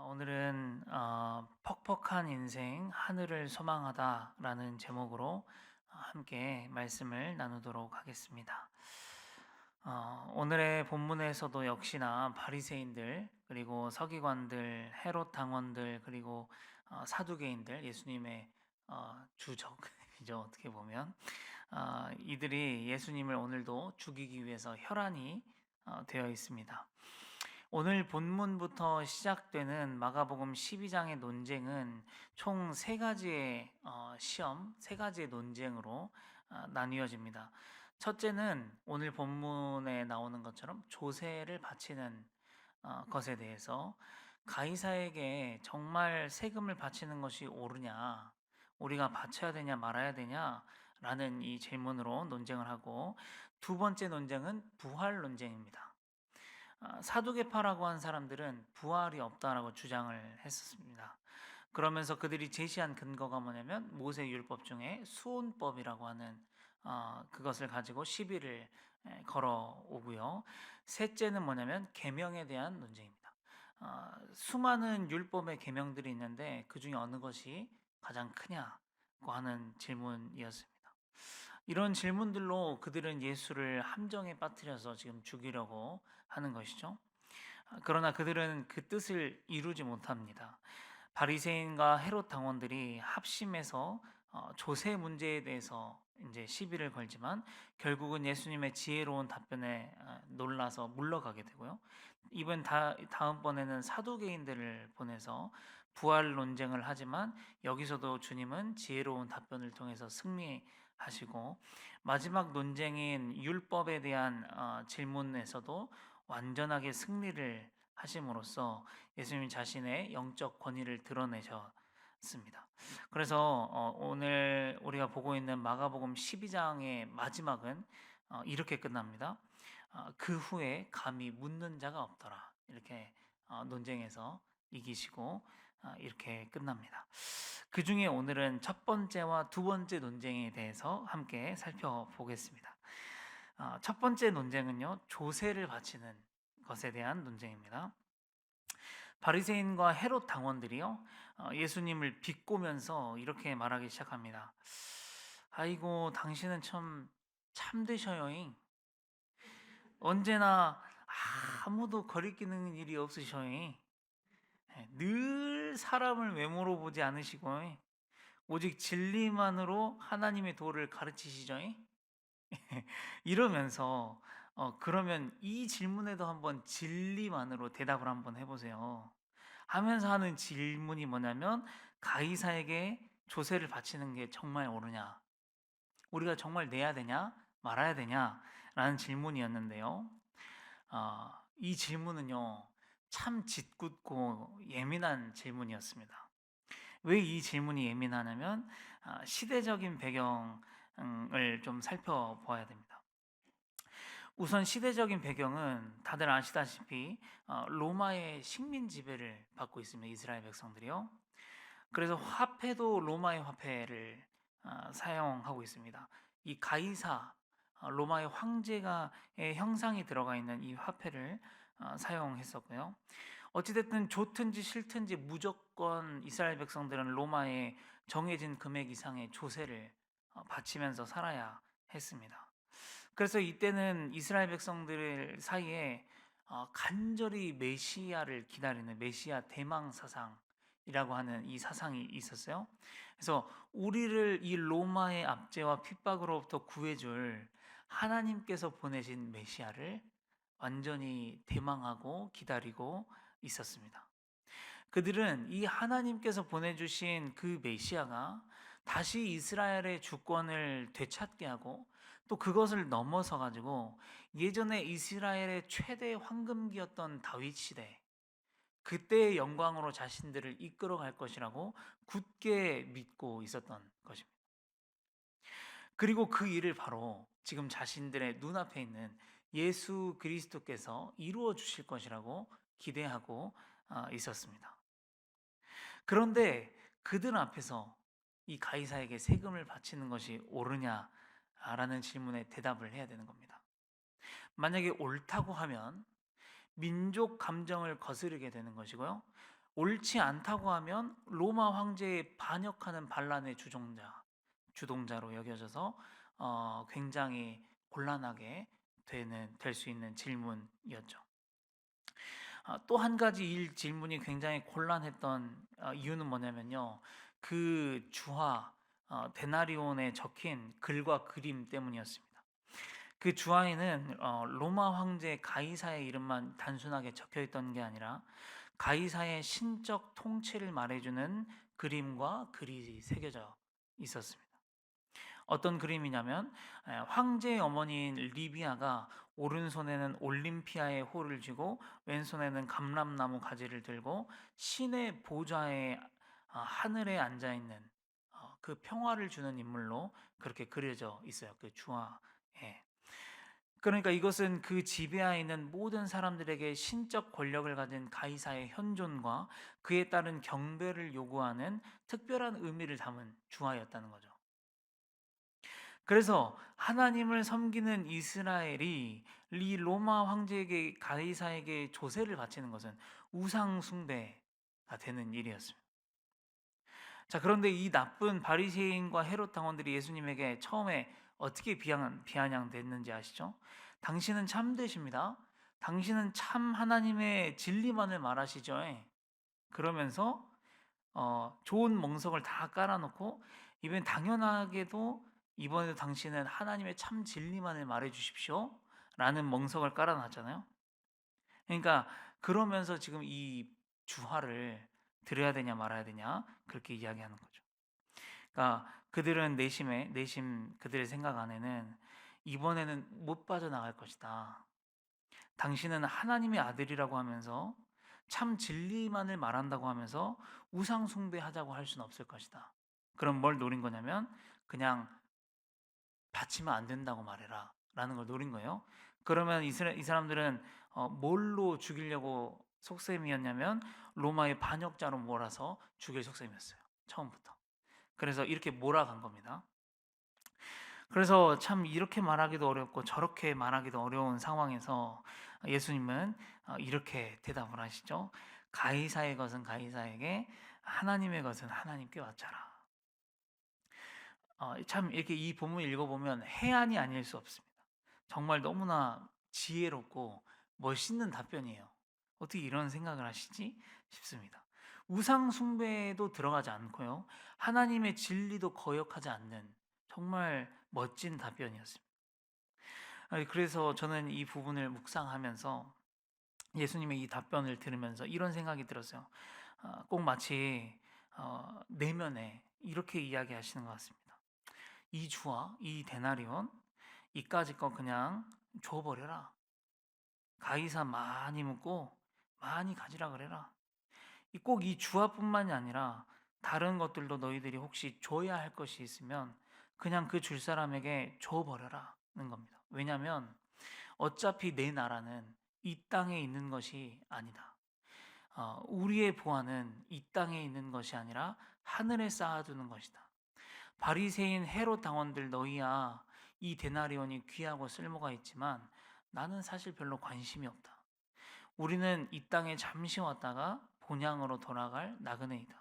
오늘은 퍽퍽한 인생 하늘을 소망하다라는 제목으로 함께 말씀을 나누도록 하겠습니다. 오늘의 본문에서도 역시나 바리새인들 그리고 서기관들, 헤롯 당원들 그리고 사두개인들, 예수님의 주적이죠, 어떻게 보면 이들이 예수님을 오늘도 죽이기 위해서 혈안이 되어 있습니다. 오늘 본문부터 시작되는 마가복음 12장의 논쟁은 총 세 가지의 시험, 세 가지의 논쟁으로 나뉘어집니다. 첫째는 오늘 본문에 나오는 것처럼 조세를 바치는 것에 대해서 가이사에게 정말 세금을 바치는 것이 옳으냐, 우리가 바쳐야 되냐 말아야 되냐라는 이 질문으로 논쟁을 하고, 두 번째 논쟁은 부활 논쟁입니다. 사두개파라고 한 사람들은 부활이 없다라고 주장을 했었습니다. 그러면서 그들이 제시한 근거가 뭐냐면 모세 율법 중에 수온법이라고 하는 그것을 가지고 시비를 걸어오고요. 셋째는 뭐냐면 계명에 대한 논쟁입니다. 수많은 율법의 계명들이 있는데 그 중에 어느 것이 가장 크냐고 하는 질문이었습니다. 이런 질문들로 그들은 예수를 함정에 빠뜨려서 지금 죽이려고 하는 것이죠. 그러나 그들은 그 뜻을 이루지 못합니다. 바리새인과 헤롯 당원들이 합심해서 조세 문제에 대해서 이제 시비를 걸지만 결국은 예수님의 지혜로운 답변에 놀라서 물러가게 되고요. 다음번에는 사두개인들을 보내서 부활 논쟁을 하지만 여기서도 주님은 지혜로운 답변을 통해서 승리하시고, 마지막 논쟁인 율법에 대한 질문에서도 완전하게 승리를 하심으로써 예수님 자신의 영적 권위를 드러내셨습니다. 그래서 오늘 우리가 보고 있는 마가복음 12장의 마지막은 이렇게 끝납니다. 그 후에 감히 묻는 자가 없더라. 이렇게 논쟁에서 이기시고 이렇게 끝납니다. 그 중에 오늘은 첫 번째와 두 번째 논쟁에 대해서 함께 살펴보겠습니다. 첫 번째 논쟁은요, 조세를 바치는 것에 대한 논쟁입니다. 바리새인과 헤롯 당원들이요, 예수님을 비꼬면서 이렇게 말하기 시작합니다. 아이고, 당신은 참 참되셔요. 언제나 아무도 거리끼는 일이 없으셔요. 늘 사람을 외모로 보지 않으시고 오직 진리만으로 하나님의 도를 가르치시죠. 이러면서 그러면 이 질문에도 한번 진리만으로 대답을 한번 해보세요 하면서 하는 질문이 뭐냐면, 가이사에게 조세를 바치는 게 정말 옳으냐, 우리가 정말 내야 되냐 말아야 되냐 라는 질문이었는데요. 이 질문은요, 참 짓궂고 예민한 질문이었습니다. 왜 이 질문이 예민하냐면 시대적인 배경을 좀 살펴봐야 됩니다. 우선 시대적인 배경은 다들 아시다시피 로마의 식민 지배를 받고 있습니다. 이스라엘 백성들이요. 그래서 화폐도 로마의 화폐를 사용하고 있습니다. 이 가이사, 로마의 황제가의 형상이 들어가 있는 이 화폐를 사용했었고요. 어찌됐든 좋든지 싫든지 무조건 이스라엘 백성들은 로마의 정해진 금액 이상의 조세를 바치면서 살아야 했습니다. 그래서 이때는 이스라엘 백성들 사이에 간절히 메시아를 기다리는 메시아 대망 사상이라고 하는 이 사상이 있었어요. 그래서 우리를 이 로마의 압제와 핍박으로부터 구해줄 하나님께서 보내신 메시아를 완전히 대망하고 기다리고 있었습니다. 그들은 이 하나님께서 보내주신 그 메시아가 다시 이스라엘의 주권을 되찾게 하고, 또 그것을 넘어서 가지고 예전에 이스라엘의 최대 황금기였던 다윗 시대, 그때의 영광으로 자신들을 이끌어 갈 것이라고 굳게 믿고 있었던 것입니다. 그리고 그 일을 바로 지금 자신들의 눈앞에 있는 예수 그리스도께서 이루어 주실 것이라고 기대하고 있었습니다. 그런데 그들 앞에서 이 가이사에게 세금을 바치는 것이 옳으냐라는 질문에 대답을 해야 되는 겁니다. 만약에 옳다고 하면 민족 감정을 거스르게 되는 것이고요. 옳지 않다고 하면 로마 황제에 반역하는 반란의 주동자로 여겨져서 굉장히 곤란하게 될 수 있는 질문이었죠. 또 한 가지 질문이 굉장히 곤란했던 이유는 뭐냐면요. 그 주화 데나리온에 적힌 글과 그림 때문이었습니다. 그 주화에는 로마 황제 가이사의 이름만 단순하게 적혀 있던 게 아니라 가이사의 신적 통치를 말해주는 그림과 글이 새겨져 있었습니다. 어떤 그림이냐면 황제의 어머니인 리비아가 오른손에는 올림피아의 호를 쥐고 왼손에는 감람나무 가지를 들고 신의 보좌에 하늘에 앉아 있는 그 평화를 주는 인물로 그렇게 그려져 있어요. 그 주화에. 그러니까 이것은 그 지배하에 있는 모든 사람들에게 신적 권력을 가진 가이사의 현존과 그에 따른 경배를 요구하는 특별한 의미를 담은 주화였다는 거죠. 그래서 하나님을 섬기는 이스라엘이 이 로마 황제에게 가이사에게 조세를 바치는 것은 우상 숭배가 되는 일이었습니다. 자, 그런데 이 나쁜 바리새인과 헤롯 당원들이 예수님에게 처음에 어떻게 비아냥됐는지 아시죠? 당신은 참되십니다. 당신은 참 하나님의 진리만을 말하시죠. 그러면서 좋은 멍석을 다 깔아놓고 이번엔 당연하게도 이번에도 당신은 하나님의 참 진리만을 말해 주십시오 라는 멍석을 깔아놨잖아요. 그러니까 그러면서 지금 이 주화를 드려야 되냐 말아야 되냐 그렇게 이야기하는 거죠. 그러니까 그들은 내심 그들의 생각 안에는 이번에는 못 빠져나갈 것이다. 당신은 하나님의 아들이라고 하면서 참 진리만을 말한다고 하면서 우상 숭배하자고 할 수는 없을 것이다. 그럼 뭘 노린 거냐면 그냥 바치면 안 된다고 말해라 라는 걸 노린 거예요. 그러면 이 사람들은 뭘로 죽이려고 속셈이었냐면 로마의 반역자로 몰아서 죽일 속셈이었어요. 처음부터. 그래서 이렇게 몰아간 겁니다. 그래서 참 이렇게 말하기도 어렵고 저렇게 말하기도 어려운 상황에서 예수님은 이렇게 대답을 하시죠. 가이사의 것은 가이사에게, 하나님의 것은 하나님께 바쳐라. 참 이렇게 이 본문 읽어보면 해안이 아닐 수 없습니다. 정말 너무나 지혜롭고 멋있는 답변이에요. 어떻게 이런 생각을 하시지 싶습니다. 우상 숭배도 들어가지 않고요. 하나님의 진리도 거역하지 않는 정말 멋진 답변이었습니다. 그래서 저는 이 부분을 묵상하면서 예수님의 이 답변을 들으면서 이런 생각이 들었어요. 꼭 마치 내면에 이렇게 이야기하시는 것 같습니다. 이 주와 이 데나리온 이까짓 거 그냥 줘버려라. 가이사 많이 묻고 많이 가지라 그래라. 꼭 이 주화뿐만이 아니라 다른 것들도 너희들이 혹시 줘야 할 것이 있으면 그냥 그 줄 사람에게 줘버려라는 겁니다. 왜냐하면 어차피 내 나라는 이 땅에 있는 것이 아니다. 우리의 보안은 이 땅에 있는 것이 아니라 하늘에 쌓아두는 것이다. 바리새인 헤롯 당원들 너희야 이 데나리온이 귀하고 쓸모가 있지만 나는 사실 별로 관심이 없다. 우리는 이 땅에 잠시 왔다가 본향으로 돌아갈 나그네이다.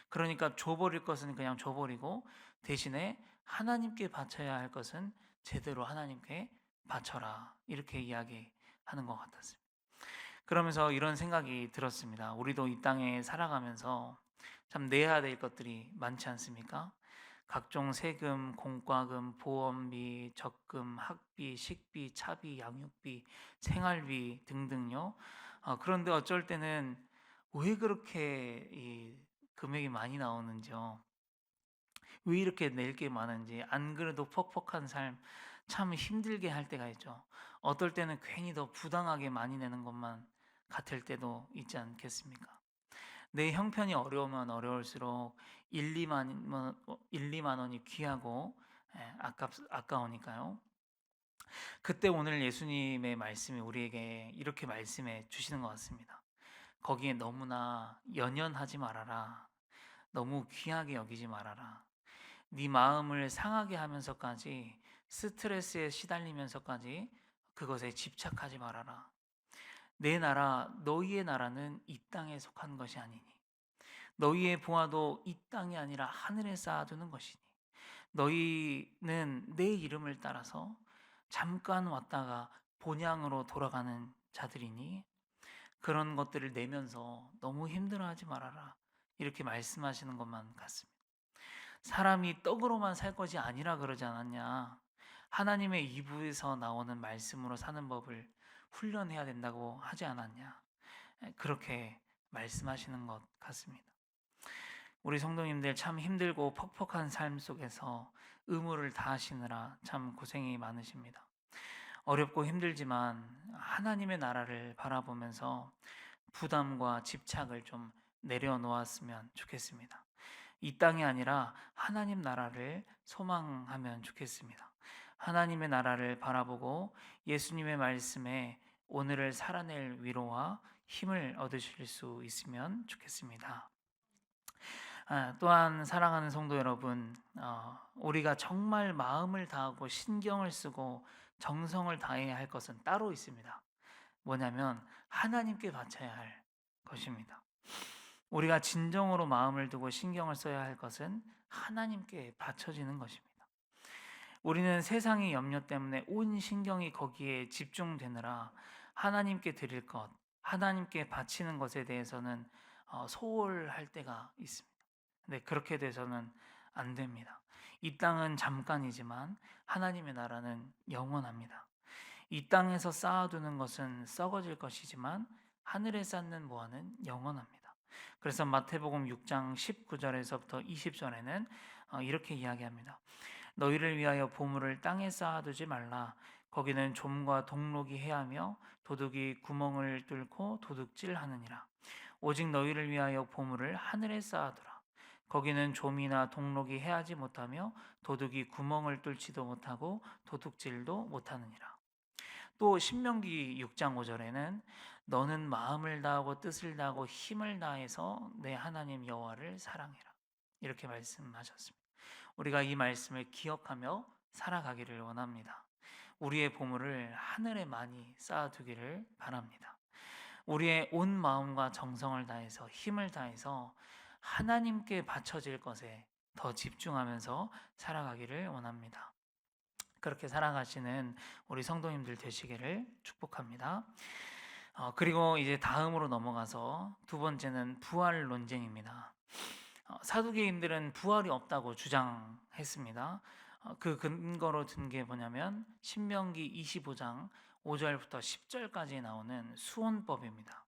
그러니까 줘버릴 것은 그냥 줘버리고 대신에 하나님께 바쳐야 할 것은 제대로 하나님께 바쳐라. 이렇게 이야기하는 것 같았습니다. 그러면서 이런 생각이 들었습니다. 우리도 이 땅에 살아가면서 참 내야 될 것들이 많지 않습니까? 각종 세금, 공과금, 보험비, 적금, 학비, 식비, 차비, 양육비, 생활비 등등요. 그런데 어쩔 때는 왜 그렇게 이 금액이 많이 나오는지요. 왜 이렇게 낼 게 많은지, 안 그래도 퍽퍽한 삶 참 힘들게 할 때가 있죠. 어떨 때는 괜히 더 부당하게 많이 내는 것만 같을 때도 있지 않겠습니까? 내 형편이 어려우면 어려울수록 1, 2만 원이 귀하고 아까우니까요. 그때 오늘 예수님의 말씀이 우리에게 이렇게 말씀해 주시는 것 같습니다. 거기에 너무나 연연하지 말아라. 너무 귀하게 여기지 말아라. 네 마음을 상하게 하면서까지 스트레스에 시달리면서까지 그것에 집착하지 말아라. 내 나라 너희의 나라는 이 땅에 속한 것이 아니니 너희의 보화도 이 땅이 아니라 하늘에 쌓아두는 것이니 너희는 내 이름을 따라서 잠깐 왔다가 본향으로 돌아가는 자들이니 그런 것들을 내면서 너무 힘들어하지 말아라. 이렇게 말씀하시는 것만 같습니다. 사람이 떡으로만 살 것이 아니라 그러지 않았냐. 하나님의 입에서 나오는 말씀으로 사는 법을 훈련해야 된다고 하지 않았냐. 그렇게 말씀하시는 것 같습니다. 우리 성도님들 참 힘들고 퍽퍽한 삶 속에서 의무를 다하시느라 참 고생이 많으십니다. 어렵고 힘들지만 하나님의 나라를 바라보면서 부담과 집착을 좀 내려놓았으면 좋겠습니다. 이 땅이 아니라 하나님 나라를 소망하면 좋겠습니다. 하나님의 나라를 바라보고 예수님의 말씀에 오늘을 살아낼 위로와 힘을 얻으실 수 있으면 좋겠습니다. 또한 사랑하는 성도 여러분, 우리가 정말 마음을 다하고 신경을 쓰고 정성을 다해야 할 것은 따로 있습니다. 뭐냐면 하나님께 바쳐야 할 것입니다. 우리가 진정으로 마음을 두고 신경을 써야 할 것은 하나님께 바쳐지는 것입니다. 우리는 세상의 염려 때문에 온 신경이 거기에 집중되느라 하나님께 드릴 것, 하나님께 바치는 것에 대해서는 소홀할 때가 있습니다. 근데 그렇게 돼서는 안 됩니다. 이 땅은 잠깐이지만 하나님의 나라는 영원합니다. 이 땅에서 쌓아두는 것은 썩어질 것이지만 하늘에 쌓는 모아는 영원합니다. 그래서 마태복음 6장 19절에서부터 20절에는 이렇게 이야기합니다. 너희를 위하여 보물을 땅에 쌓아두지 말라. 거기는 좀과 동록이 해하며 도둑이 구멍을 뚫고 도둑질하느니라. 오직 너희를 위하여 보물을 하늘에 쌓아두라. 거기는 좀이나 동록이 해하지 못하며 도둑이 구멍을 뚫지도 못하고 도둑질도 못하느니라. 또 신명기 6장 5절에는 너는 마음을 다하고 뜻을 다하고 힘을 다해서 내 하나님 여호와를 사랑해라. 이렇게 말씀하셨습니다. 우리가 이 말씀을 기억하며 살아가기를 원합니다. 우리의 보물을 하늘에 많이 쌓아두기를 바랍니다. 우리의 온 마음과 정성을 다해서 힘을 다해서 하나님께 바쳐질 것에 더 집중하면서 살아가기를 원합니다. 그렇게 살아가시는 우리 성도님들 되시기를 축복합니다. 그리고 이제 다음으로 넘어가서 두 번째는 부활 논쟁입니다. 사두개인들은 부활이 없다고 주장했습니다. 그 근거로 든 게 뭐냐면 신명기 25장 5절부터 10절까지 나오는 수혼법입니다.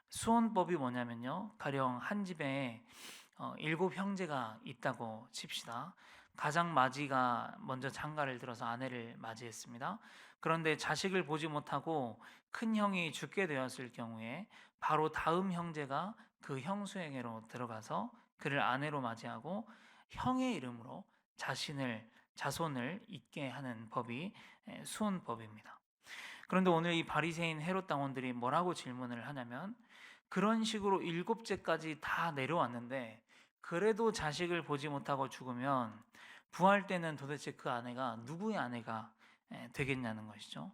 수혼법이 뭐냐면요, 가령 한 집에 7형제가 있다고 칩시다. 가장 마지가 먼저 장가를 들어서 아내를 맞이했습니다. 그런데 자식을 보지 못하고 큰 형이 죽게 되었을 경우에 바로 다음 형제가 그 형수에게로 들어가서 그를 아내로 맞이하고 형의 이름으로 자손을 잇게 하는 법이 수혼법입니다. 그런데 오늘 이 바리새인 헤롯 당원들이 뭐라고 질문을 하냐면, 그런 식으로 7제까지 다 내려왔는데 그래도 자식을 보지 못하고 죽으면 부활 때는 도대체 그 아내가 누구의 아내가 되겠냐는 것이죠.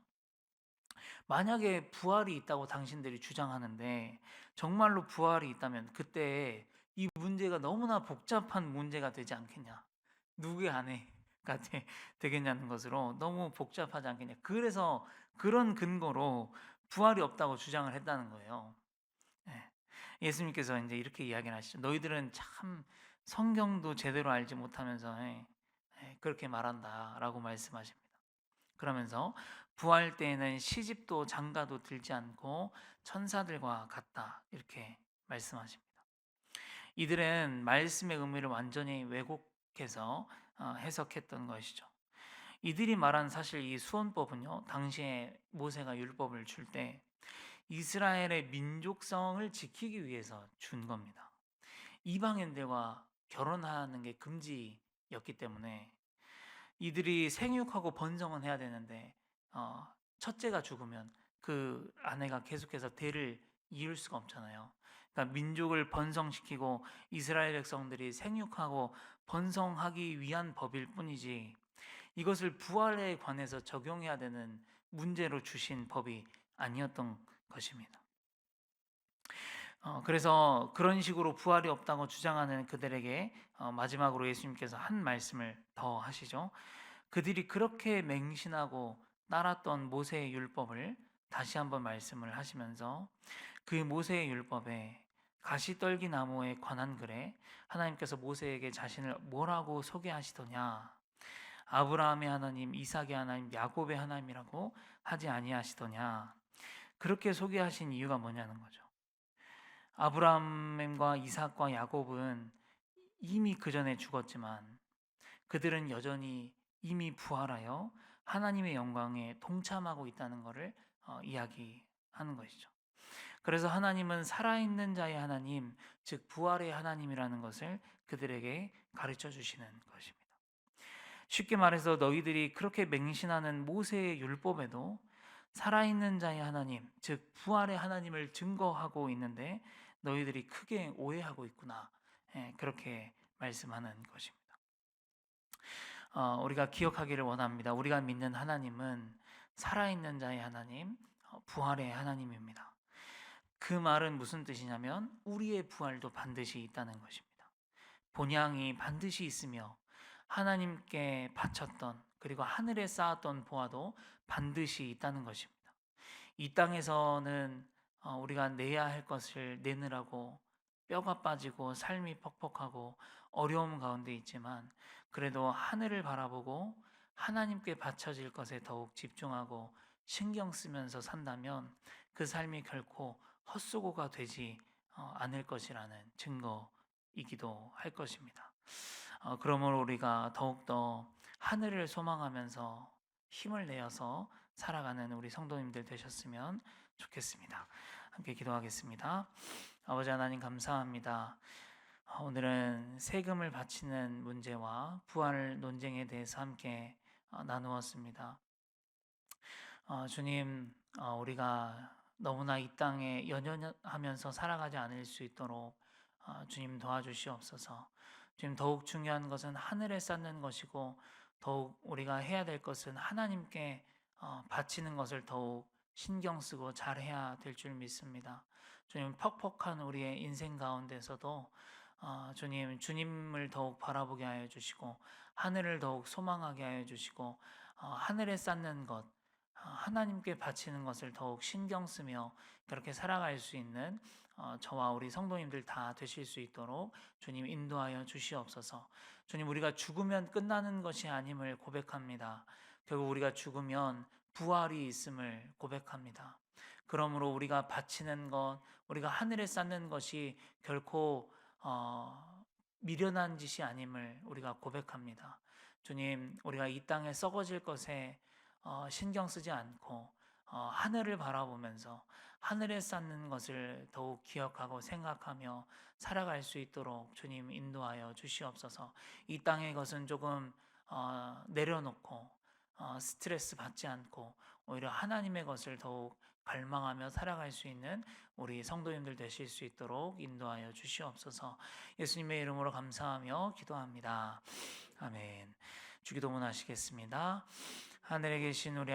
만약에 부활이 있다고 당신들이 주장하는데 정말로 부활이 있다면 그때 이 문제가 너무나 복잡한 문제가 되지 않겠냐. 누구의 아내가 되겠냐는 것으로 너무 복잡하지 않겠냐. 그래서 그런 근거로 부활이 없다고 주장을 했다는 거예요. 예수님께서 이제 이렇게 이야기를 하시죠. 너희들은 참 성경도 제대로 알지 못하면서 그렇게 말한다라고 말씀하십니다. 그러면서 부활 때에는 시집도 장가도 들지 않고 천사들과 같다 이렇게 말씀하십니다. 이들은 말씀의 의미를 완전히 왜곡해서 해석했던 것이죠. 이들이 말한 사실 이 수언법은요, 당시에 모세가 율법을 줄 때 이스라엘의 민족성을 지키기 위해서 준 겁니다. 이방인들과 결혼하는 게 금지였기 때문에 이들이 생육하고 번성은 해야 되는데 첫째가 죽으면 그 아내가 계속해서 대를 이을 수가 없잖아요. 그러니까 민족을 번성시키고 이스라엘 백성들이 생육하고 번성하기 위한 법일 뿐이지 이것을 부활에 관해서 적용해야 되는 문제로 주신 법이 아니었던 것입니다. 그래서 그런 식으로 부활이 없다고 주장하는 그들에게 마지막으로 예수님께서 한 말씀을 더 하시죠. 그들이 그렇게 맹신하고 따랐던 모세의 율법을 다시 한번 말씀을 하시면서 그 모세의 율법에 가시떨기 나무에 관한 글에 하나님께서 모세에게 자신을 뭐라고 소개하시더냐? 아브라함의 하나님, 이삭의 하나님, 야곱의 하나님이라고 하지 아니하시더냐? 그렇게 소개하신 이유가 뭐냐는 거죠. 아브라함과 이삭과 야곱은 이미 그 전에 죽었지만 그들은 여전히 이미 부활하여 하나님의 영광에 동참하고 있다는 것을 이야기하는 것이죠. 그래서 하나님은 살아있는 자의 하나님, 즉 부활의 하나님이라는 것을 그들에게 가르쳐 주시는 것입니다. 쉽게 말해서 너희들이 그렇게 맹신하는 모세의 율법에도 살아있는 자의 하나님, 즉 부활의 하나님을 증거하고 있는데 너희들이 크게 오해하고 있구나. 그렇게 말씀하는 것입니다. 우리가 기억하기를 원합니다. 우리가 믿는 하나님은 살아있는 자의 하나님, 부활의 하나님입니다. 그 말은 무슨 뜻이냐면 우리의 부활도 반드시 있다는 것입니다. 본향이 반드시 있으며 하나님께 바쳤던 그리고 하늘에 쌓았던 보화도 반드시 있다는 것입니다. 이 땅에서는 우리가 내야 할 것을 내느라고 뼈가 빠지고 삶이 퍽퍽하고 어려움 가운데 있지만 그래도 하늘을 바라보고 하나님께 바쳐질 것에 더욱 집중하고 신경 쓰면서 산다면 그 삶이 결코 헛수고가 되지 않을 것이라는 증거이기도 할 것입니다. 그러므로 우리가 더욱더 하늘을 소망하면서 힘을 내어서 살아가는 우리 성도님들 되셨으면 좋겠습니다. 함께 기도하겠습니다. 아버지 하나님 감사합니다. 오늘은 세금을 바치는 문제와 부활 논쟁에 대해서 함께 나누었습니다. 주님, 우리가 너무나 이 땅에 연연하면서 살아가지 않을 수 있도록 주님 도와주시옵소서. 주님, 더욱 중요한 것은 하늘에 쌓는 것이고 더욱 우리가 해야 될 것은 하나님께 바치는 것을 더욱 신경 쓰고 잘해야 될 줄 믿습니다. 주님, 퍽퍽한 우리의 인생 가운데서도 주님, 주님을 더욱 바라보게 하여 주시고 하늘을 더욱 소망하게 하여 주시고 하늘에 쌓는 것, 하나님께 바치는 것을 더욱 신경 쓰며 그렇게 살아갈 수 있는 저와 우리 성도님들 다 되실 수 있도록 주님 인도하여 주시옵소서. 주님, 우리가 죽으면 끝나는 것이 아님을 고백합니다. 결국 우리가 죽으면 부활이 있음을 고백합니다. 그러므로 우리가 바치는 것, 우리가 하늘에 쌓는 것이 결코 미련한 짓이 아님을 우리가 고백합니다. 주님, 우리가 이 땅에 썩어질 것에 신경 쓰지 않고 하늘을 바라보면서 하늘에 쌓는 것을 더욱 기억하고 생각하며 살아갈 수 있도록 주님 인도하여 주시옵소서. 이 땅의 것은 조금 내려놓고 스트레스 받지 않고 오히려 하나님의 것을 더욱 갈망하며 살아갈 수 있는 우리 성도님들 되실 수 있도록 인도하여 주시옵소서. 예수님의 이름으로 감사하며 기도합니다. 아멘. 주기도문 하시겠습니다. 하늘에 계신 우리